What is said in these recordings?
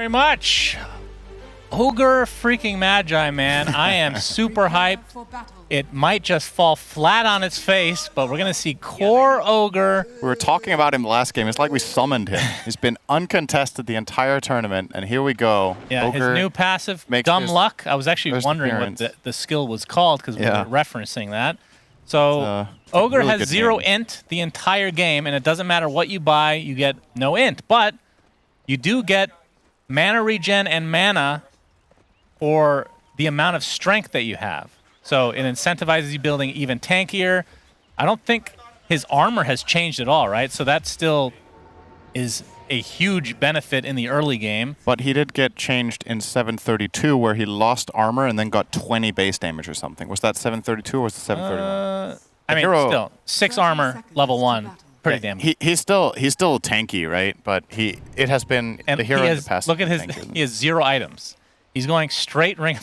very much. Ogre freaking Magi, man. I am super hyped. It might just fall flat on its face, but we're going to see Core Ogre. We were talking about him last game. It's like we summoned him. He's been uncontested the entire tournament, and here we go. Yeah, Ogre his new passive, Dumb Luck. I was actually wondering what the skill was called because we were referencing that. So Ogre really has 0 int the entire game, and it doesn't matter what you buy, you get no int. But you do get mana regen and mana for the amount of strength that you have. So it incentivizes you building even tankier. I don't think his armor has changed at all, right? So that still is a huge benefit in the early game. But he did get changed in 732 where he lost armor and then got 20 base damage or something. Was that 732 or was it 731? I mean, still, 6 armor, level 1. Pretty damn good. He's still tanky, right? But it has been the hero in the past. Look at he has 0 items. He's going straight ring.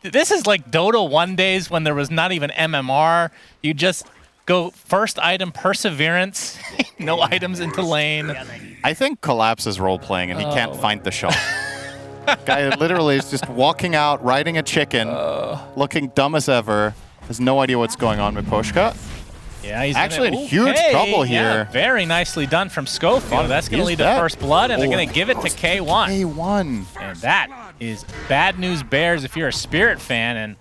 This is like Dota 1 days when there was not even MMR. You just go first item, Perseverance, no items into lane. I think Collapse is role-playing and he can't find the shot. Guy literally is just walking out, riding a chicken, looking dumb as ever, has no idea what's going on with Poshka. Yeah, he's actually in huge trouble here. Yeah, very nicely done from Schofield. That's going to lead to first blood, and they're going to give it to K1. K1. And that is bad news bears if you're a Spirit fan, and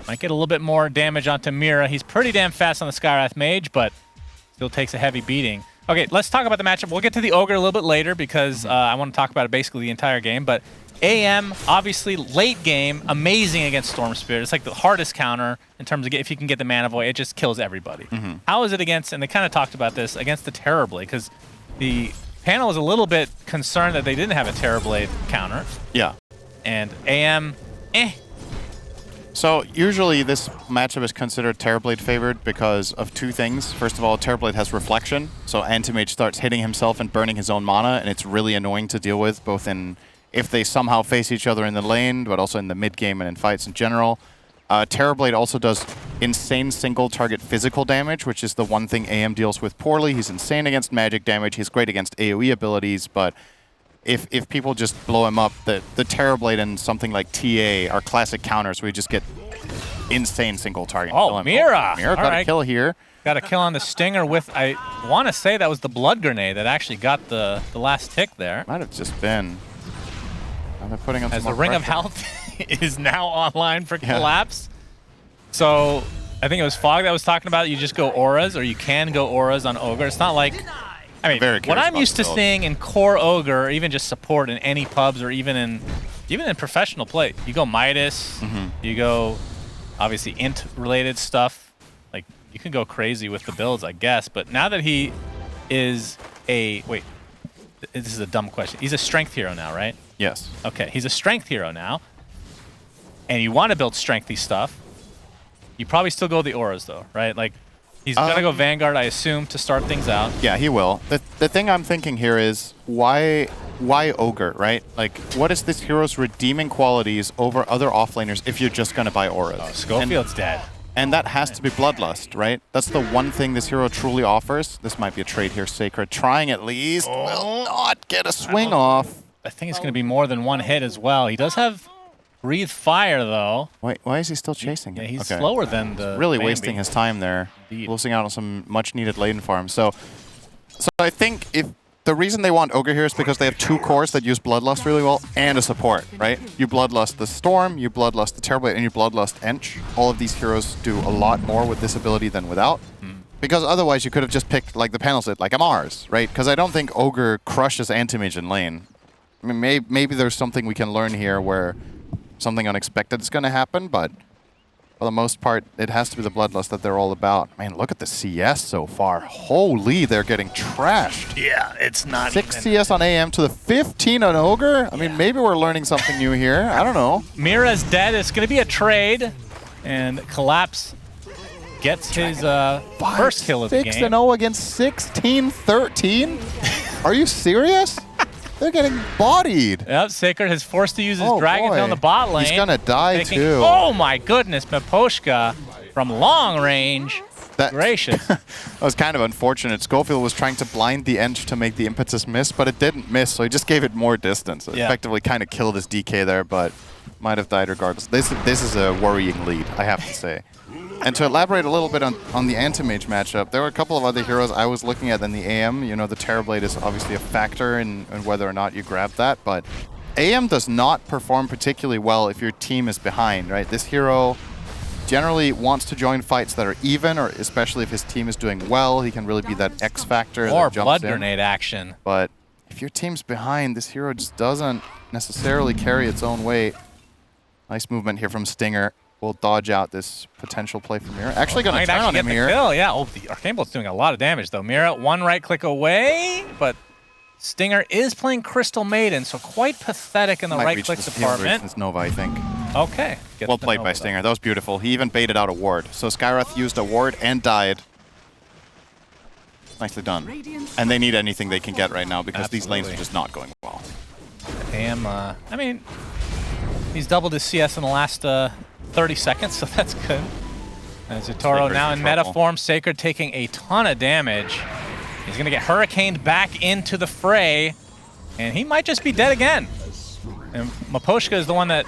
might get a little bit more damage onto Mira. He's pretty damn fast on the Skywrath Mage, but still takes a heavy beating. Okay, let's talk about the matchup. We'll get to the Ogre a little bit later because I want to talk about it basically the entire game. But AM, obviously, late game, amazing against Storm Spirit. It's like the hardest counter in terms of if you can get the Mana Void, it just kills everybody. How is it against, and they kind of talked about this, against the Terrorblade, because the panel was a little bit concerned that they didn't have a Terrorblade counter. Yeah. And AM, So usually this matchup is considered Terrorblade favored because of 2 things. First of all, Terrorblade has reflection, so Anti-Mage starts hitting himself and burning his own mana, and it's really annoying to deal with, both in if they somehow face each other in the lane, but also in the mid game and in fights in general. Terrorblade also does insane single target physical damage, which is the one thing AM deals with poorly. He's insane against magic damage. He's great against AoE abilities, but if people just blow him up, the Terrorblade and something like TA are classic counters where you just get insane single target. Oh, Mira! Mira got a kill here. Got a kill on the Stinger with, I want to say that was the Blood Grenade that actually got the last tick there. Might have just been. Now they're putting on as some the Ring of Health is now online for Collapse. So I think it was Fog that was talking about you just go auras, or you can go auras on Ogre. It's not like, I mean, what I'm used to seeing in core Ogre, or even just support in any pubs, or even in professional play, you go Midas, you go obviously int related stuff. Like you can go crazy with the builds, I guess. But now that he is this is a dumb question. He's a strength hero now, right? Yes. Okay, he's a strength hero now, and you want to build strengthy stuff. You probably still go the auras though, right? Like, he's gonna go Vanguard, I assume, to start things out. Yeah, he will. The thing I'm thinking here is why Ogre, right? Like, what is this hero's redeeming qualities over other offlaners if you're just gonna buy auras? Oh, Schofield's dead. And that has to be Bloodlust, right? That's the one thing this hero truly offers. This might be a trade here, Sacred. Trying at least will not get a swing off. I think it's going to be more than one hit as well. He does have Breathe Fire, though. Wait, why is he still chasing him? Yeah, he's slower than the really Bambi. wasting his time there, losing out on some much-needed lane farm. So I think if the reason they want Ogre here is because they have 2 cores that use Bloodlust really well and a support, right? You Bloodlust the Storm, you Bloodlust the Terrorblade, and you Bloodlust Ench. All of these heroes do a lot more with this ability than without. Because otherwise you could have just picked, like the panel said, like a Mars, right? Because I don't think Ogre crushes Anti-Mage in lane. I mean, maybe there's something we can learn here where something unexpected is going to happen, but for the most part, it has to be the Bloodlust that they're all about. Man, look at the CS so far. Holy, they're getting trashed. Yeah, it's not 6 CS on AM to the 15 on Ogre. I mean, maybe we're learning something new here. I don't know. Mira's dead. It's going to be a trade, and Collapse gets his first kill of the game. 6-0 against 16-13? Are you serious? They're getting bodied. Yep, Sacred has forced to use his Dragon Tail in the bot lane. He's gonna die too. Oh my goodness, Miposhka from long range gracious. That was kind of unfortunate. Schofield was trying to blind the edge to make the impetus miss, but it didn't miss, so he just gave it more distance. It effectively kind of killed his DK there, but might have died regardless. This is a worrying lead, I have to say. And to elaborate a little bit on the anti-mage matchup, there were a couple of other heroes I was looking at in the AM. You know, the Terrorblade is obviously a factor in whether or not you grab that, but AM does not perform particularly well if your team is behind, right? This hero generally wants to join fights that are even, or especially if his team is doing well, he can really be that X factor or that jumps blood in. grenade action. But if your team's behind, this hero just doesn't necessarily carry its own weight. Nice movement here from Stinger. We'll dodge out this potential play from Mira. Actually going to turn on him here. Kill. Yeah, oh, the Arcane Bolt's doing a lot of damage, though. Mira, one right click away, but Stinger is playing Crystal Maiden, so quite pathetic in the right click department. It's Nova, I think. Okay. Well played by Stinger. That was beautiful. He even baited out a ward. So Skywrath used a ward and died. Nicely done. And they need anything they can get right now because these lanes are just not going well. AM, I mean, he's doubled his CS in the last 30 seconds, so that's good. And Zutoro now in meta form. Sacred taking a ton of damage. He's going to get hurricaned back into the fray, and he might just be dead again. And Maposhka is the one that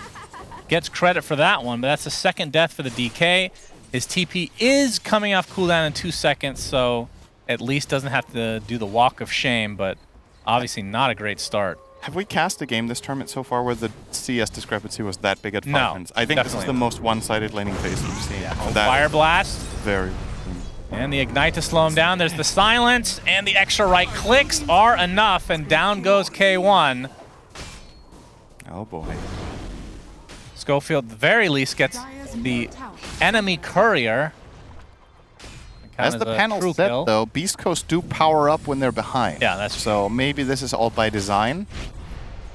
gets credit for that one, but that's the second death for the DK. His TP is coming off cooldown in 2 seconds, so at least doesn't have to do the walk of shame, but obviously not a great start. Have we cast a game this tournament so far where the CS discrepancy was that big at 5 No, minutes? I think this is the most one-sided laning phase we've seen. Yeah. Fire Blast. Very. And the Ignite to slow him down. There's the silence, and the extra right clicks are enough, and down goes K1. Oh boy. Schofield, at the very least, gets the enemy courier. As the panel said, though, Beast Coast do power up when they're behind. Yeah, that's true. So maybe this is all by design.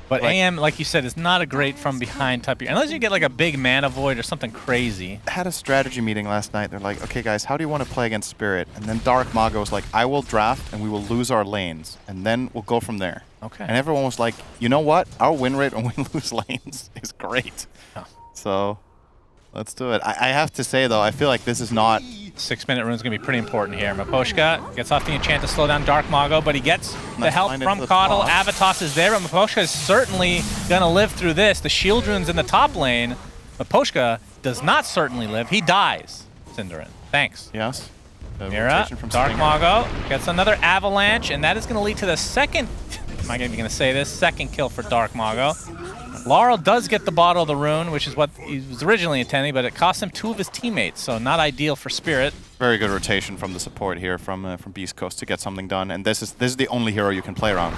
But AM, like you said, is not a great from behind type of, unless you get like a big mana void or something crazy. I had a strategy meeting last night. They're like, okay, guys, how do you want to play against Spirit? And then Dark Mago was like, I will draft and we will lose our lanes. And then we'll go from there. Okay. And everyone was like, you know what? Our win rate when we lose lanes is great. Oh. So let's do it. I have to say, though, I feel like this is not... 6-minute rune's going to be pretty important here. Maposhka gets off the enchant to slow down Dark Mago, but he gets the help from Coddle. Avatos is there, but Maposhka is certainly going to live through this. The shield rune's in the top lane. Maposhka does not certainly live. He dies, Cinderin. Thanks. Yes. Mira, Dark Mago gets another avalanche, and that is going to lead to the second, am I even going to say this, second kill for Dark Mago. Laurel does get the bottle of the rune, which is what he was originally intending, but it cost him 2 of his teammates, so not ideal for Spirit. Very good rotation from the support here from Beast Coast to get something done, and this is the only hero you can play around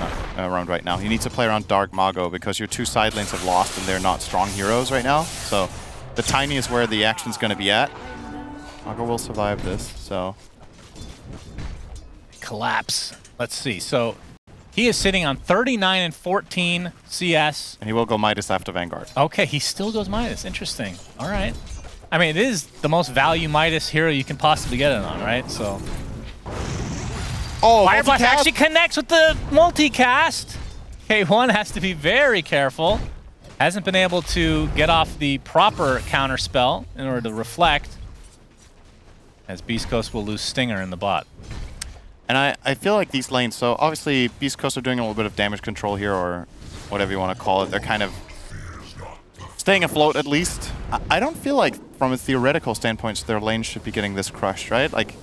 right now. You need to play around Dark Mago because your 2 side lanes have lost and they're not strong heroes right now. So the Tiny is where the action's going to be at. Mago will survive this, so... Collapse. Let's see. So he is sitting on 39 and 14 CS. And he will go Midas after Vanguard. Okay, he still goes Midas. Interesting. All right. I mean, it is the most value Midas hero you can possibly get it on, right? So. Oh, Fire Blast actually connects with the multicast. K1 has to be very careful. Hasn't been able to get off the proper counter spell in order to reflect. As Beast Coast will lose Stinger in the bot. And I feel like these lanes, so obviously Beast Coast are doing a little bit of damage control here, or whatever you want to call it. They're kind of staying afloat at least. I don't feel like from a theoretical standpoint their lanes should be getting this crushed, right? Like,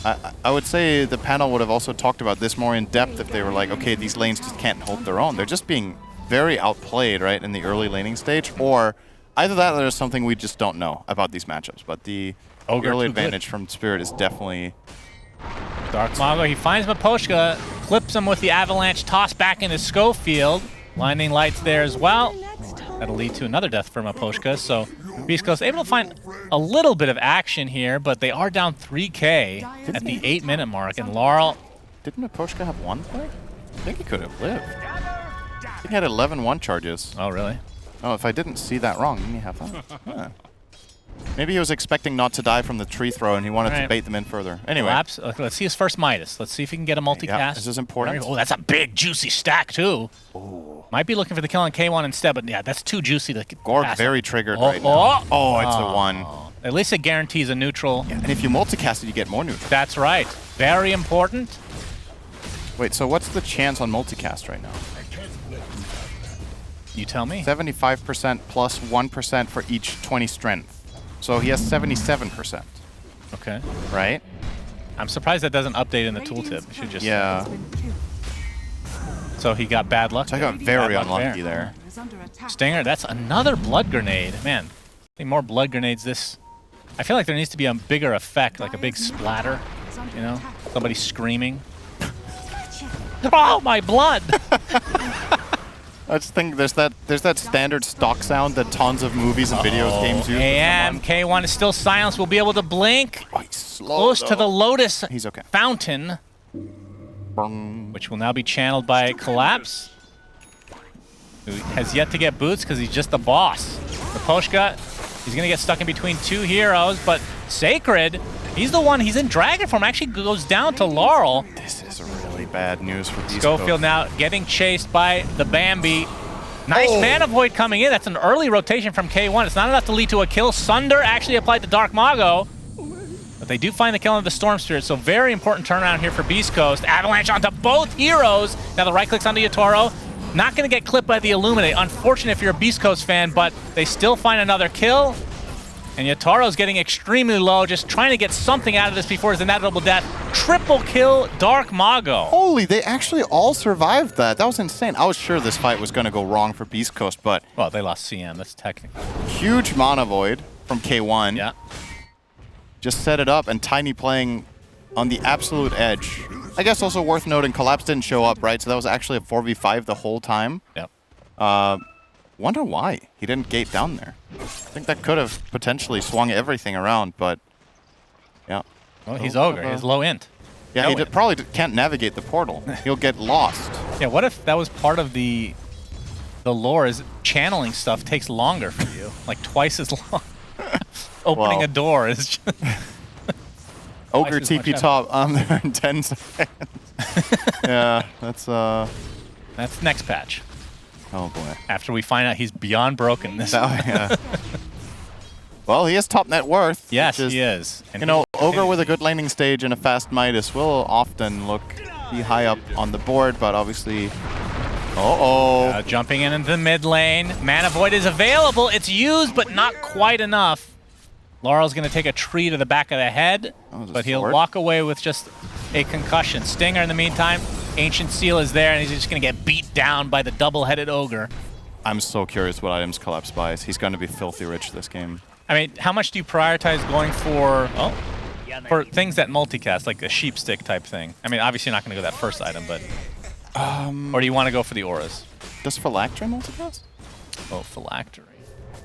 I would say the panel would have also talked about this more in depth if they were like, okay, these lanes just can't hold their own. They're just being very outplayed, right, in the early laning stage, or either that or there's something we just don't know about these matchups. But the early advantage from Spirit is definitely... Dark Mago, he finds Maposhka, clips him with the avalanche, toss back into Schofield. Blinding lights there as well. That'll lead to another death for Maposhka. So Beast Coast able to find a little bit of action here, but they are down 3K at the 8-minute mark. And Laurel... Didn't Maposhka have 1 play? I think he could have lived. I think he had 11 1 charges. Oh, really? Oh, if I didn't see that wrong, didn't he have that? Huh. Maybe he was expecting not to die from the tree throw and he wanted to bait them in further. Anyway. Let's see his first Midas. Let's see if he can get a multicast. Yeah, this is important. Oh, that's a big, juicy stack, too. Ooh. Might be looking for the kill on K1 instead, but yeah, that's too juicy to Gorg very triggered right now. Oh, it's a 1. At least it guarantees a neutral. Yeah, and if you multicast it, you get more neutral. That's right. Very important. Wait, so what's the chance on multicast right now? You tell me. 75% plus 1% for each 20 strength. So he has 77%. Okay. Right? I'm surprised that doesn't update in the tooltip. It should just. Yeah. So he got bad luck. So I got very unlucky there. Stinger, that's another blood grenade. Man, I think more blood grenades this. I feel like there needs to be a bigger effect, like a big splatter. You know? Somebody screaming. Oh, my blood! I just think there's that standard stock sound that tons of movies and videos games use. AM, K1 is still silenced. We'll be able to blink. Oh, he's slow, Close to the Lotus He's okay. fountain, which will now be channeled by Collapse, who has yet to get boots because he's just the boss. The Poshka, he's going to get stuck in between two heroes, but Sacred, he's the one, he's in dragon form, actually goes down to Laurel. This is really bad news for these Schofield now getting chased by the Bambi. Nice Mana Void coming in. That's an early rotation from K1. It's not enough to lead to a kill. Sunder actually applied the Dark Mago, but they do find the kill of the Storm Spirit, so very important turnaround here for Beast Coast. Avalanche onto both heroes. Now the right clicks onto Yatoro. Not going to get clipped by the Illuminate. Unfortunate if you're a Beast Coast fan, but they still find another kill. And Yataro's getting extremely low, just trying to get something out of this before his inevitable death. Triple kill, Dark Mago. Holy, they actually all survived that. That was insane. I was sure this fight was going to go wrong for Beast Coast, but... Well, they lost CM, that's technically. Huge Mana Void from K1. Yeah. Just set it up, and Tiny playing on the absolute edge. I guess also worth noting, Collapse didn't show up, right? So that was actually a 4v5 the whole time. Yep. Wonder why he didn't gate down there. I think that could have potentially swung everything around, but yeah. Well, he's Ogre. He's low int. Yeah, he probably can't navigate the portal. He'll get lost. Yeah, what if that was part of the lore is channeling stuff takes longer for you? Like twice as long. Opening a door is just... Ogre TP top on there in 10 seconds. Yeah, That's next patch. Oh boy. After we find out he's beyond broken this yeah. Well, he has top net worth. Yes, he is. And you know, Ogre with a good laning stage and a fast Midas will often be high up on the board, but obviously... jumping into the mid lane. Mana Void is available. It's used, but not quite enough. Laurel's going to take a tree to the back of the head, but he'll walk away with just a concussion. Stinger in the meantime. Ancient Seal is there, and he's just going to get beat down by the double-headed Ogre. I'm so curious what items Collapse buys. He's going to be filthy rich this game. I mean, how much do you prioritize going for things that multicast, like a sheep stick type thing? I mean, obviously you're not going to go that first item, but... or do you want to go for the auras? Does Phylactery multicast? Oh, Phylactery.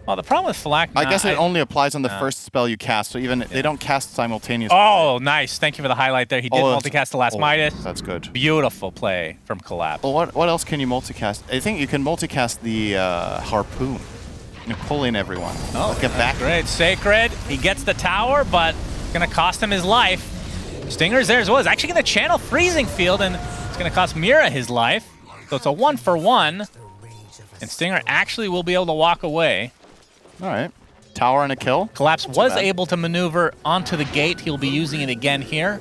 Well, the problem with Phylactery... I guess it only applies on the first spell you cast, so even they don't cast simultaneously. Oh, nice. Thank you for the highlight there. He did multicast the last Midas. That's good. Beautiful play from Collapse. Well, what else can you multicast? I think you can multicast the Harpoon. You pull in everyone. Oh, get back. Great. Sacred. He gets the tower, but it's going to cost him his life. Stinger's there as well. He's actually going to channel Freezing Field, and it's going to cost Mira his life. So it's a 1-for-1. And Stinger actually will be able to walk away. All right. Tower and a kill. Collapse was able to maneuver onto the gate. He'll be using it again here.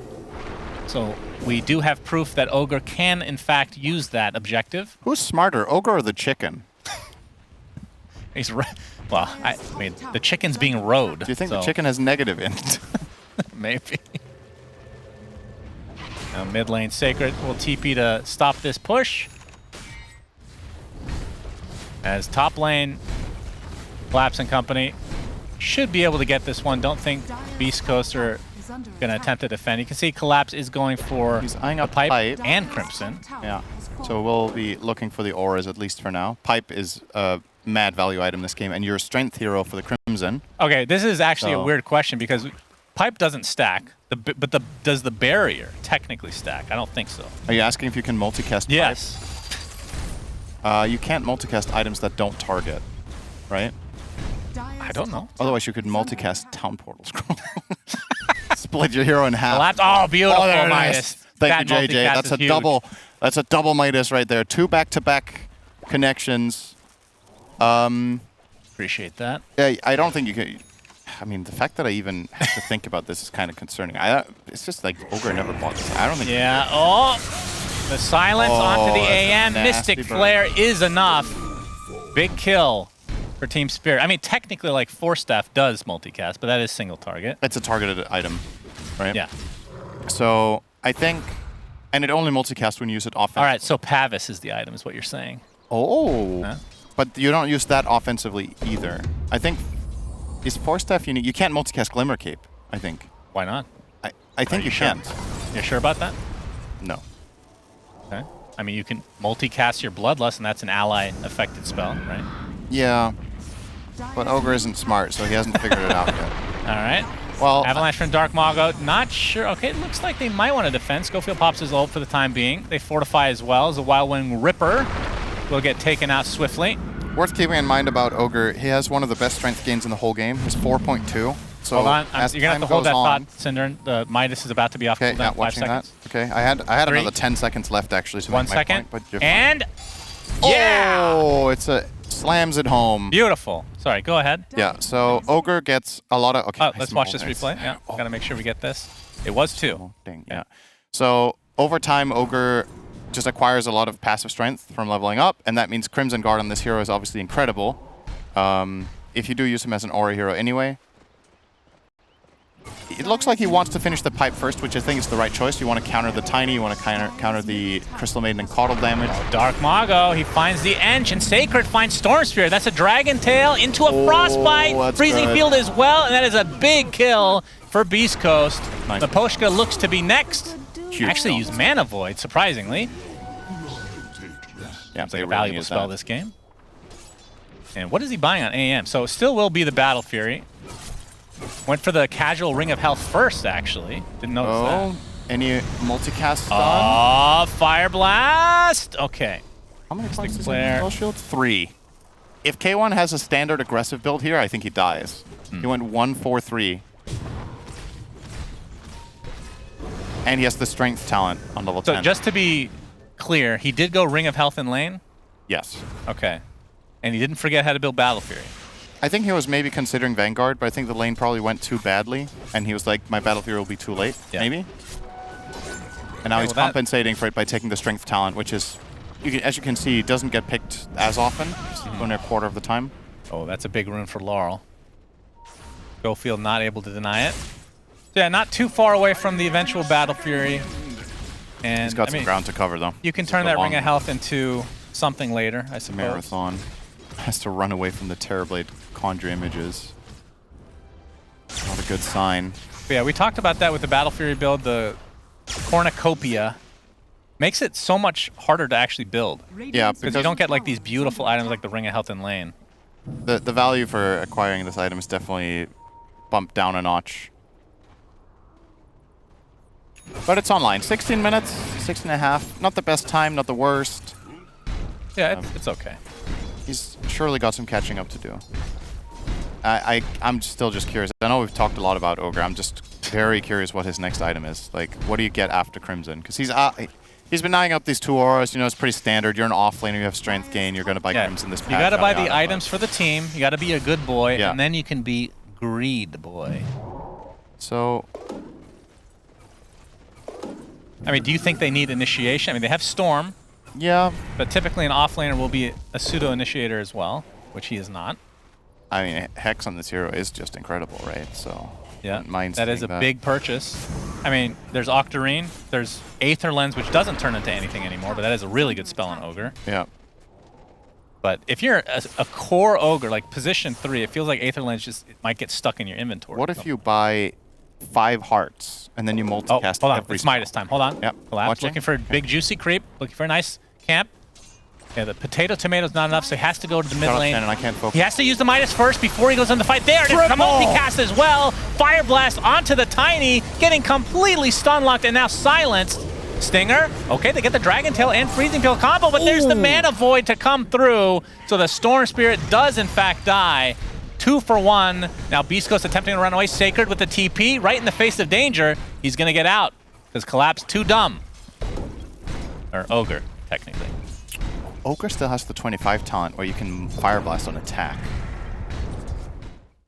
So we do have proof that Ogre can, in fact, use that objective. Who's smarter, Ogre or the chicken? Well, I mean, the chicken's being rode. Do you think the chicken has negative int? Maybe. Now mid lane Sacred will TP to stop this push. As top lane, Collapse and company should be able to get this one. Don't think Beast Coast are going to attempt to defend. You can see Collapse is going for He's eyeing up pipe and Crimson. Yeah. So we'll be looking for the auras at least for now. Pipe is a mad value item this game, and you're a strength hero for the Crimson. Okay, this is actually a weird question because Pipe doesn't stack, but does the barrier technically stack? I don't think so. Are you asking if you can multicast Pipe? Yes. You can't multicast items that don't target, right? I don't know. Otherwise, you could multicast Town Portal Scroll. Split your hero in half. Oh, beautiful, Midas. Thank you, JJ. That's a double. That's a double Midas right there. 2 back-to-back connections. Appreciate that. Yeah, I don't think you can. I mean, the fact that I even have to think about this is kind of concerning. It's just like Ogre never bought this. I don't think. Yeah. Oh, the silence onto the AM. Mystic Flare is enough. Big kill for Team Spirit. I mean, technically, like Force Staff does multicast, but that is single target. It's a targeted item, right? Yeah. So I think, and it only multicasts when you use it offensively. All right. So Pavis is the item, is what you're saying. Oh. Huh? But you don't use that offensively either. I think. Is Force Staff unique? You can't multicast Glimmer Cape, I think. Why not? I think you can. You're sure about that? No. Okay. I mean, you can multicast your Bloodlust, and that's an ally-affected spell, right? Yeah. But Ogre isn't smart, so he hasn't figured it out yet. All right. Well, Avalanche from Dark Mago. Not sure. Okay, it looks like they might want to defend. Schofield pops his ult for the time being. They fortify as well. As a Wild Wing Ripper will get taken out swiftly. Worth keeping in mind about Ogre, he has one of the best strength gains in the whole game. He's 4.2. So hold on. You're going to have to hold that thought, Cinder. The Midas is about to be off cooldown. Yeah, 5 seconds. That. Okay, I had another 10 seconds left, actually, to 1 make my second. point. But and... Yeah! Oh, slams it home. Beautiful. Sorry, go ahead. Yeah, so Ogre gets a lot of... Okay, let's watch this replay. Yeah, got to make sure we get this. It was 2. Oh, dang, yeah. So, over time, Ogre just acquires a lot of passive strength from leveling up, and that means Crimson Guard on this hero is obviously incredible. If you do use him as an aura hero anyway. It looks like he wants to finish the pipe first, which I think is the right choice. You want to counter the Tiny, you want to counter the Crystal Maiden and Caudal damage. Dark Mago, he finds the Ench, and Sacred finds Storm Spirit. That's a Dragon Tail into a Frostbite. Freezing Field as well, and that is a big kill for Beast Coast. Nice. The Poshka looks to be next. Actually used Mana Void, surprisingly. Yeah, it's like a valuable spell this game. And what is he buying on AM? So it still will be the Battle Fury. Went for the casual Ring of Health first, actually. Didn't notice that. Any multicast done? Oh, Fire Blast! Okay. How many points does he have shield? 3. If K1 has a standard aggressive build here, I think he dies. He went 1-4-3. And he has the strength talent on level 10. So just to be clear, he did go Ring of Health in lane? Yes. Okay. And he didn't forget how to build Battle Fury. I think he was maybe considering Vanguard, but I think the lane probably went too badly, and he was like, my Battle Fury will be too late, maybe? And now he's compensating for it by taking the strength talent, which is, as you can see, doesn't get picked as often, only a quarter of the time. Oh, that's a big rune for Laurel. Schofield not able to deny it. So yeah, not too far away from the eventual Battle Fury. And he's got some ground to cover, though. You can turn that Ring of Health into something later, I suppose. Marathon has to run away from the Terrorblade Conjure images. Not a good sign. But yeah, we talked about that with the Battle Fury build. The Cornucopia makes it so much harder to actually build. Yeah, because you don't get like these beautiful items like the Ring of Health in lane. The value for acquiring this item is definitely bumped down a notch. But it's online. 16 minutes, 16.5. Not the best time, not the worst. Yeah, it's okay. He's surely got some catching up to do. I'm still just curious. I know we've talked a lot about Ogre. I'm just very curious what his next item is. Like, what do you get after Crimson? Because he's been eyeing up these 2 auras. You know, it's pretty standard. You're an offlaner. You have strength gain. You're going to buy Crimson this patch. You got to buy the items for the team. You got to be a good boy, yeah. And then you can be greed boy. So, I mean, do you think they need initiation? I mean, they have Storm. Yeah. But typically an offlaner will be a pseudo-initiator as well, which he is not. I mean, Hex on this hero is just incredible, right? So, yeah, that is a big purchase. I mean, there's Octarine, there's Aether Lens, which doesn't turn into anything anymore, but that is a really good spell on Ogre. Yeah. But if you're a core Ogre, like position 3, it feels like Aether Lens it might get stuck in your inventory. What if you buy 5 hearts and then you multicast? Hold on, it's Midas time. Hold on. Yep. Collapse. Looking for a big juicy creep. Looking for a nice camp. Yeah, the tomato's not enough, so he has to go to the mid lane. And I can't focus. He has to use the Midas first before he goes in the fight. There it is, the multicast as well. Fire Blast onto the Tiny, getting completely stun locked and now silenced. Stinger, okay, they get the Dragon Tail and Freezing Field combo, but there's the Mana Void to come through. So the Storm Spirit does in fact die. 2 for 1. Now Beast Coast attempting to run away. Sacred with the TP, right in the face of danger. He's gonna get out, because Collapse too dumb. Or Ogre, technically. Ogre still has the 25 talent where you can Fire Blast on attack.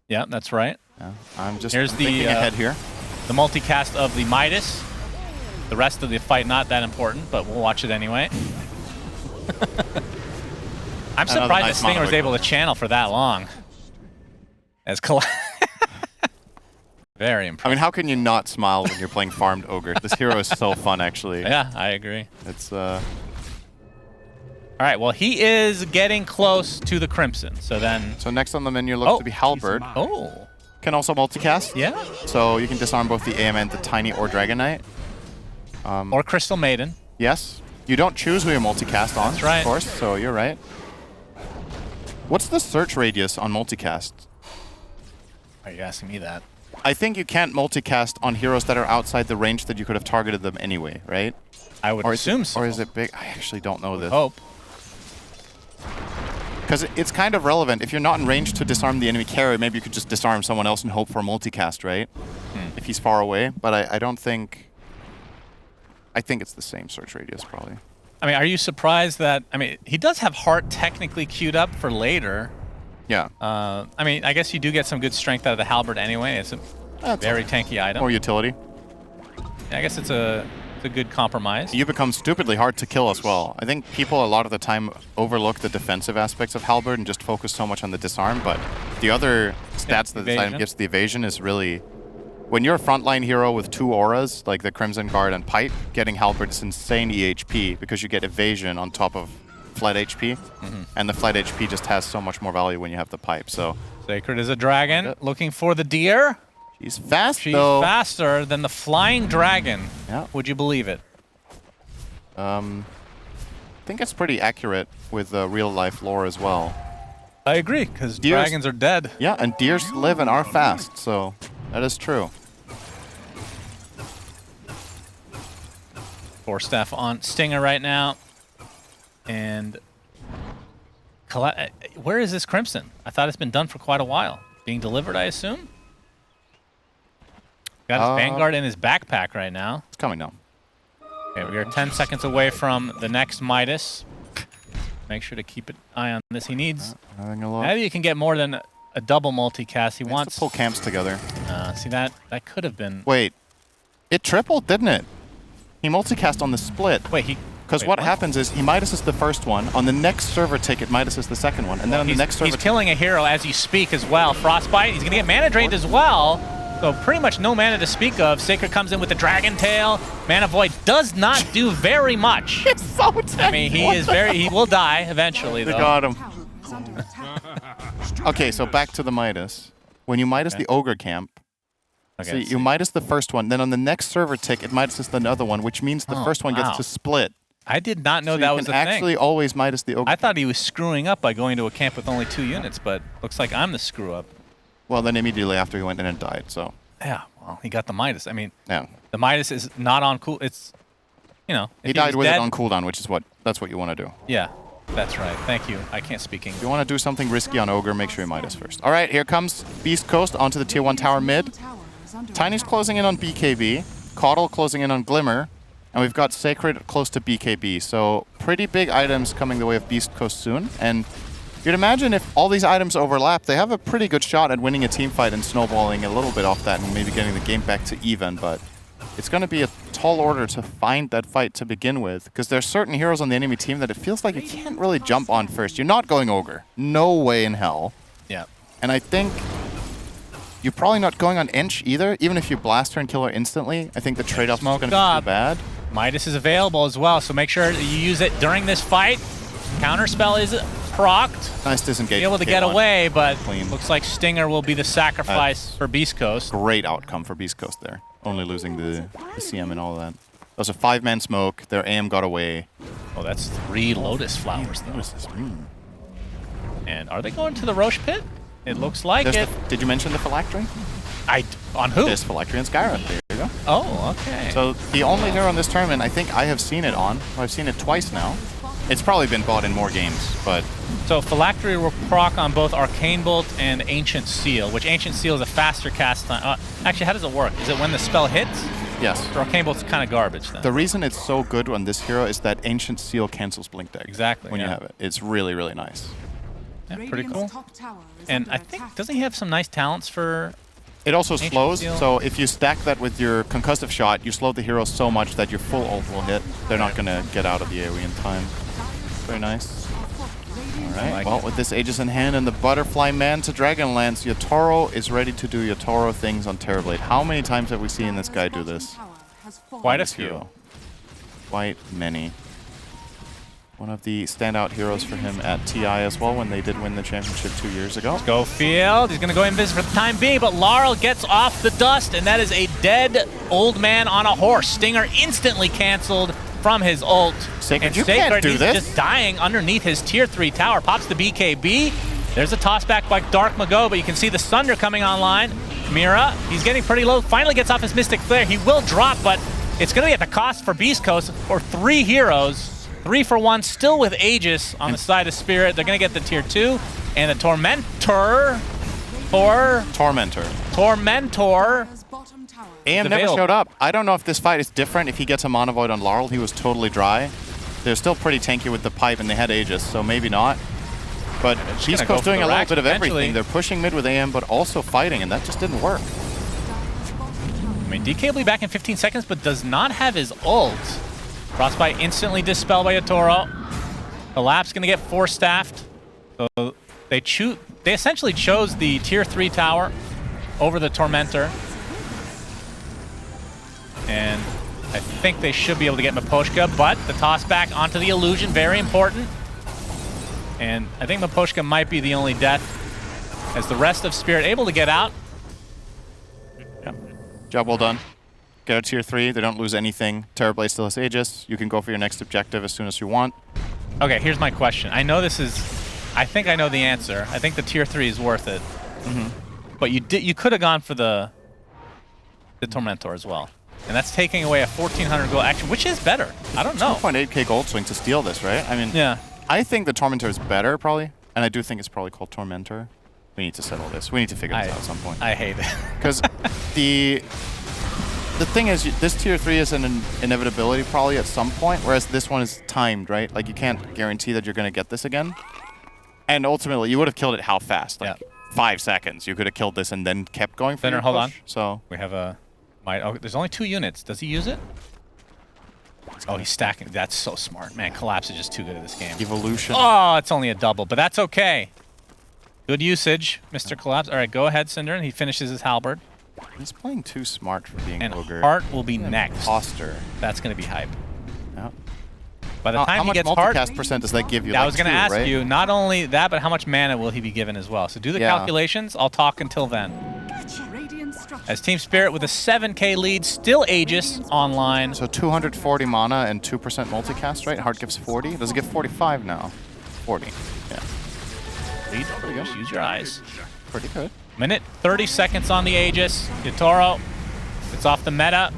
Yeah, that's right. Yeah, I'm just Here's thinking ahead here. The multicast of the Midas. The rest of the fight not that important, but we'll watch it anyway. I'm surprised that Stinger was able to channel for that long. As very impressive. I mean, how can you not smile when you're playing farmed ogre? This hero is so fun, actually. Yeah, I agree. It's All right, well, he is getting close to the Crimson, so then... So next on the menu looks to be Halberd. Oh. Can also multicast. Yeah. So you can disarm both the AM and the Tiny or Dragon Knight. Or Crystal Maiden. Yes. You don't choose who you multicast on, That's right. of course, so you're right. What's the search radius on multicast? Are you asking me that? I think you can't multicast on heroes that are outside the range that you could have targeted them anyway, right? I would assume so. Or is it big? I actually don't know this. Hope. Because it's kind of relevant. If you're not in range to disarm the enemy carry, maybe you could just disarm someone else and hope for a multicast, right? If he's far away. But I don't think... I think it's the same search radius, probably. I mean, are you surprised that... I mean, he does have Heart technically queued up for later. Yeah. I mean, I guess you do get some good strength out of the Halberd anyway. It's a very tanky item. Or utility. Yeah, I guess it's a good compromise. You become stupidly hard to kill as well. I think people a lot of the time overlook the defensive aspects of Halberd and just focus so much on the disarm, but the other stats that this item gives, the evasion, is really... When you're a frontline hero with 2 auras, like the Crimson Guard and Pipe, getting Halberd is insane EHP because you get evasion on top of flight HP, and the flight HP just has so much more value when you have the Pipe, so... Sacred is a dragon, looking for the deer. She's fast, She's though. faster than the flying dragon. Yeah. Would you believe it? I think it's pretty accurate with real-life lore as well. I agree, because dragons are dead. Yeah, and deers live and are fast, so that is true. Force staff on Stinger right now. And... Where is this Crimson? I thought it's been done for quite a while. Being delivered, I assume? Got his Vanguard in his backpack right now. It's coming now. Okay, we are 10 seconds away from the next Midas. Make sure to keep an eye on this. He needs... Maybe you can get more than a double multicast. He wants to pull camps together. See, that could have been... Wait. It tripled, didn't it? He multicast on the split. Wait, he... Because what happens is he Midas the first one. On the next server ticket, Midas the second one. And then on the next server... He's killing a hero as you speak as well. Frostbite. He's going to get mana drained as well. So pretty much no mana to speak of. Sacred comes in with the Dragon Tail. Mana Void does not do very much. It's so tense. I mean, he will die eventually, though. They got him. Okay, so back to the Midas. When you Midas the Ogre camp, so you Midas the first one, then on the next server tick, it Midas the other one, which means the first one gets to split. I did not know that was the thing. You can actually always Midas the Ogre. I thought he was screwing up by going to a camp with only 2 units, but looks like I'm the screw-up. Well, then immediately after he went in and died, so... Yeah, well, he got the Midas. I mean, yeah. The Midas is not on cool. It's, you know... He died with it on cooldown, which is that's what you want to do. Yeah, that's right. Thank you. I can't speak English. If you want to do something risky on Ogre, make sure you Midas first. All right, here comes Beast Coast onto the Tier 1 tower mid. Tiny's closing in on BKB. Caudle closing in on Glimmer. And we've got Sacred close to BKB. So pretty big items coming the way of Beast Coast soon. And you'd imagine if all these items overlap, they have a pretty good shot at winning a team fight and snowballing a little bit off that and maybe getting the game back to even. But it's going to be a tall order to find that fight to begin with, because there's certain heroes on the enemy team that it feels like you can't really jump on first. You're not going Ogre. No way in hell. Yeah. And I think you're probably not going on Ench either. Even if you blast her and kill her instantly, I think the trade-off is going to be too bad. Midas is available as well, so make sure you use it during this fight. Counterspell is procced. Nice disengage. Be able to get away, but looks like Stinger will be the sacrifice for Beast Coast. Great outcome for Beast Coast there. Only losing the CM and all of that. That was a 5-man smoke. Their AM got away. Oh, that's 3 Lotus Flowers, though. And are they going to the Roche Pit? It looks like it. Did you mention the Phylactery? On who? There's Phylactery and Skyra. There you go. Oh, okay. So the only hero in this tournament I think I have seen it on. I've seen it twice now. It's probably been bought in more games, but... So Phylactery will proc on both Arcane Bolt and Ancient Seal, which Ancient Seal is a faster cast time. Actually, how does it work? Is it when the spell hits? Yes. Or Arcane Bolt's kind of garbage then? The reason it's so good on this hero is that Ancient Seal cancels Blink Deck. Exactly, when you have it. It's really, really nice. Yeah, pretty cool. And I think, doesn't he have some nice talents for It also Ancient slows, Steel. so if you stack that with your concussive shot, you slow the heroes so much that your full ult will hit. They're not going to get out of the AoE in time. Very nice. Alright, well, with this Aegis in hand and the Butterfly Man to Dragonlance, Yotaro is ready to do Yotaro things on Terrorblade. How many times have we seen this guy do this? Quite a few. Quite many. One of the standout heroes for him at TI as well when they did win the championship 2 years ago. Schofield, he's going to go invis for the time being, but Laurel gets off the dust, and that is a dead old man on a horse. Stinger instantly canceled from his ult. Sacred, you can't do this. Just dying underneath his tier 3 tower. Pops the BKB. There's a toss back by Dark Mago, but you can see the Sunder coming online. Mira, he's getting pretty low. Finally gets off his Mystic Flare. He will drop, but it's going to be at the cost for Beast Coast for 3 heroes. 3 for 1, still with Aegis on the side of Spirit. They're going to get the tier 2 and the Tormentor. Tormentor. AM never showed up. I don't know if this fight is different if he gets a Mana Void on Laurel. He was totally dry. They're still pretty tanky with the pipe and they had Aegis, so maybe not. But Beast Coast doing a little bit of everything. They're pushing mid with AM, but also fighting, and that just didn't work. I mean, DK will be back in 15 seconds, but does not have his ult. Frostbite instantly dispelled by Yotaro. Collapse going to get 4-staffed. So they essentially chose the tier 3 tower over the Tormentor. And I think they should be able to get Miposhka, but the toss back onto the illusion, very important. And I think Miposhka might be the only death, as the rest of Spirit able to get out. Yeah. Job well done. Get a tier 3, they don't lose anything. Terrorblade still has Aegis. You can go for your next objective as soon as you want. Okay, here's my question. I know this is, I think I know the answer. I think the tier 3 is worth it. But you could have gone for the Tormentor as well. And that's taking away a 1,400 gold action, which is better. I don't know. 2.8k gold swing to steal this, right? I mean, yeah. I think the Tormentor is better, probably. And I do think it's probably called Tormentor. We need to settle this. We need to figure this out at some point. I hate it. Because the thing is, this tier 3 is an inevitability probably at some point, whereas this one is timed, right? Like, you can't guarantee that you're going to get this again. And ultimately, you would have killed it how fast? Like, 5 seconds. You could have killed this and then kept going for your push. Hold on. So we have a... Oh, there's only 2 units. Does he use it? Oh, he's stacking. That's so smart. Man, Collapse is just too good at this game. Evolution. Oh, it's only a double, but that's okay. Good usage, Mr. Collapse. All right, go ahead, Cinder, and he finishes his halberd. He's playing too smart for being Ogre. And Heart will be next. Imposter. That's going to be hype. Yep. By the time he gets Heart... How much multicast percent does that give you? I was going to ask you, not only that, but how much mana will he be given as well? So do the calculations. I'll talk until then. As Team Spirit with a 7k lead, still Aegis online. So 240 mana and 2% multicast, right? Heart gives 40. Does it give 45 now? 40. Yeah. Lead. There you go. Use your eyes. Pretty good. Minute 30 seconds on the Aegis. Yotaro. It's off the meta.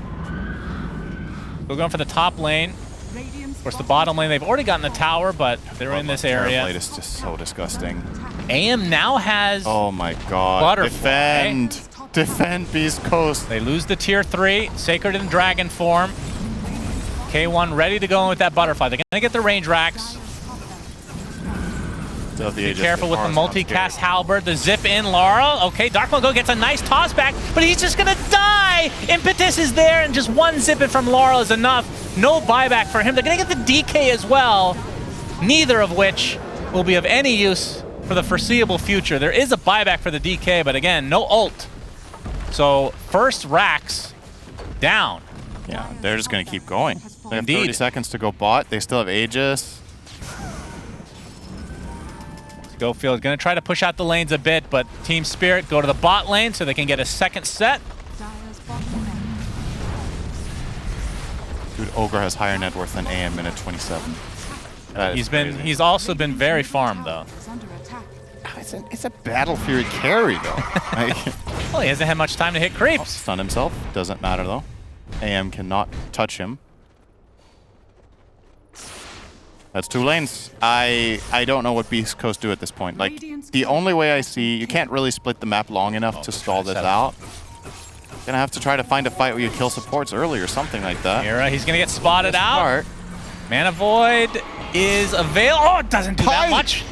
We're going for the top lane. Of course, the bottom lane, they've already gotten the tower, but they're in this area. Terrorblade is just so disgusting. AM now has... Oh my god. Butterfly. Defend Beast Coast. They lose the tier 3. Sacred in dragon form. K1 ready to go in with that Butterfly. They're going to get the range racks. Be careful with the multicast halberd, the zip in Laurel. Okay, Dark Mago gets a nice toss back, but he's just gonna die. Impetus is there, and just one zip it from Laurel is enough. No buyback for him. They're gonna get the DK as well, neither of which will be of any use for the foreseeable future. There is a buyback for the DK, but again, no ult. So first racks down. Yeah, they're just gonna keep going. They have 30 seconds to go bot. They still have Aegis. Schofield going to try to push out the lanes a bit, but Team Spirit go to the bot lane so they can get a second set. Dude, Ogre has higher net worth than AM minute 27. He's also been very farmed though. It's a Battle Fury carry though. Well, he hasn't had much time to hit creeps. Stun himself. Doesn't matter though. AM cannot touch him. That's 2 lanes. I don't know what Beast Coast do at this point. Like, the only way I see, you can't really split the map long enough to stall this out. Gonna have to try to find a fight where you kill supports early or something like that. Mira, he's gonna get spotted out. Mana Void is available. Oh, it doesn't do that much.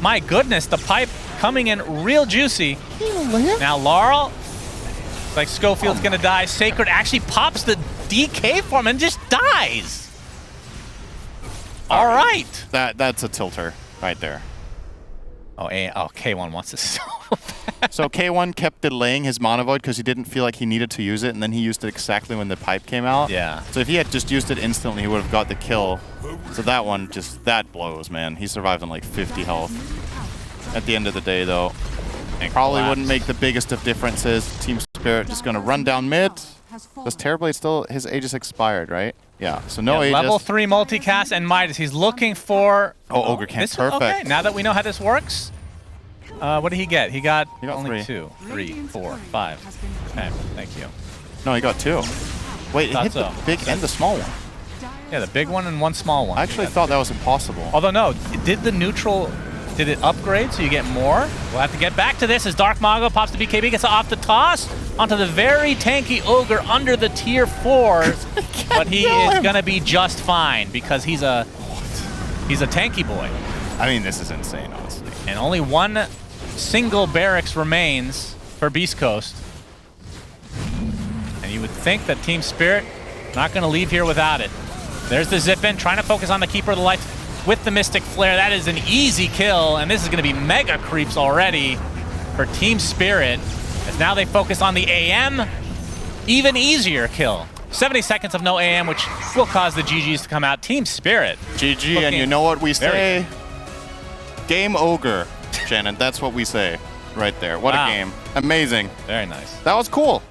My goodness, the pipe coming in real juicy. Now Laurel Like Schofield's gonna die. Sacred actually pops the DK for him and just dies. All right. That's a tilter right there. Oh, K1 wants to so bad. So K1 kept delaying his Mana Void because he didn't feel like he needed to use it, and then he used it exactly when the pipe came out. Yeah. So if he had just used it instantly, he would have got the kill. So that one, that blows, man. He survived on like 50 health. At the end of the day, though, And probably collapse. wouldn't make the biggest of differences. Team Spirit just going to run down mid. Does Terrorblade still, his Aegis expired, right? Yeah, so no Aegis. Level 3 multicast and Midas. He's looking for... Oh, Ogre can't. Perfect. Okay, now that we know how this works, what did he get? He got only 3. 2, 3, 4, 5. Okay, thank you. No, he got 2. Wait, it hit so. the big and the small one. Yeah, the big one and one small one. I actually thought that was impossible. Although no, did it upgrade so you get more? We'll have to get back to this as Dark Mago pops the BKB, gets off the toss onto the very tanky Ogre under the tier 4s, but he is gonna be just fine because he's a tanky boy. I mean, this is insane, honestly. And only one single barracks remains for Beast Coast. And you would think that Team Spirit not gonna leave here without it. There's the zip in, trying to focus on the Keeper of the Light with the Mystic Flare. That is an easy kill, and this is going to be mega creeps already for Team Spirit, as now they focus on the AM. Even easier kill. 70 seconds of no AM, which will cause the GGs to come out. Team Spirit. GG, and you know what we say? Game Ogre, Shannon. That's what we say right there. What a game. Amazing. Very nice. That was cool.